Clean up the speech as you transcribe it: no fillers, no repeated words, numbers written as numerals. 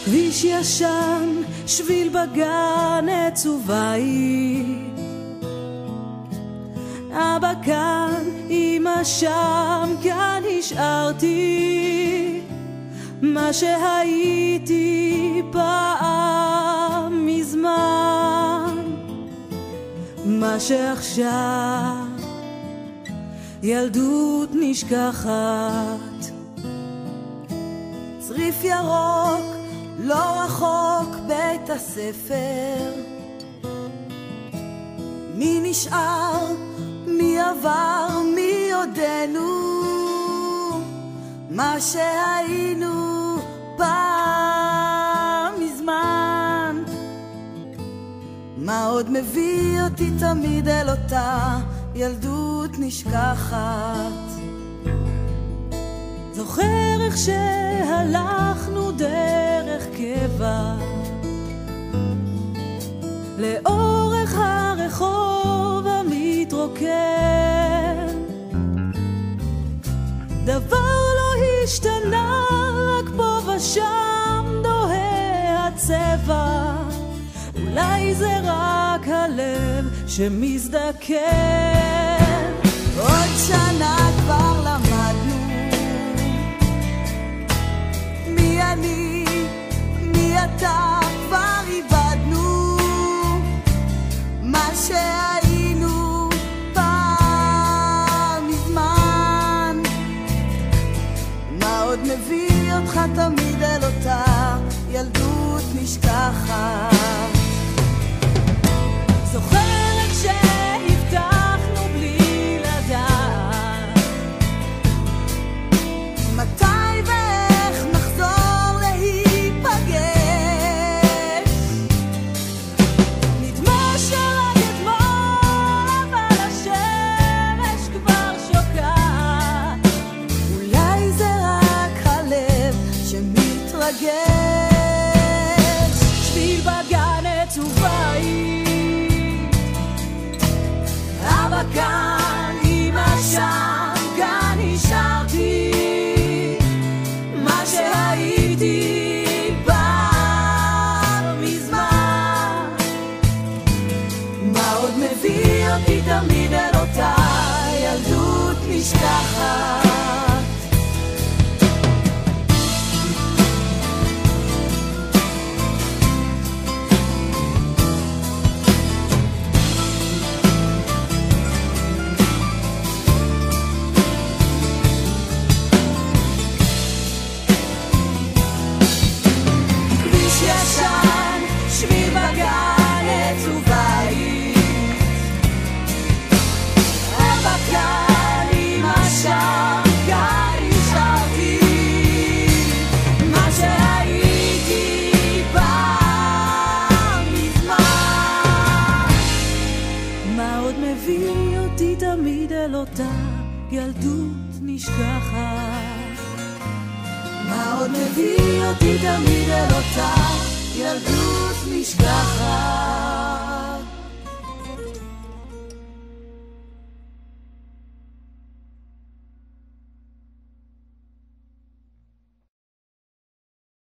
כביש ישן, שביל בגן, עץ ובית. אבא כאן, אמא שם, כאן השארתי מה שהייתי פעם מזמן, מה שעכשיו ילדות נשכחת. צריף ירוק לא רחוק בית הספר, מי נשאר, מי עבר, מי עודנו, מה שהיינו פעם מזמן. מה עוד מביא אותי תמיד אל אותה ילדות נשכחת. זוכר איך שהלכנו דרך קבע לאורך הרחוב המתרוקן, דבר לא השתנה, רק פה ושם דוהה הצבע. אולי זה רק הלב שמזדקן. עוד שנה כבר למדנו מי אני, מי אתה, כבר איבדנו מה שהיינו פעם מזמן. מה עוד מביא אותך תמיד אל אותה ילדות נשכחת. זוכרת שהבטחנו בלי לדעת מתי ואיך נחזור להיפגש. נדמה שרק אתמול אבל השמש כבר שוקעת. אולי זה רק הלב שמתרגש. שביל בגן עץ ובית, אבא כאן, אמא שם, כאן השארתי מה שהייתי פעם מזמן. מה עוד מביא אותי תמיד אל אותה ילדות נשכחת. שביל בגן עץ ובית, אבא כאן, אמא שם, כאן השארתי מה שהייתי פעם מזמן. מה עוד מביא אותי תמיד אל אותה ילדות נשכחת. מה עוד מביא אותי תמיד אל אותה ילדות נשכחת.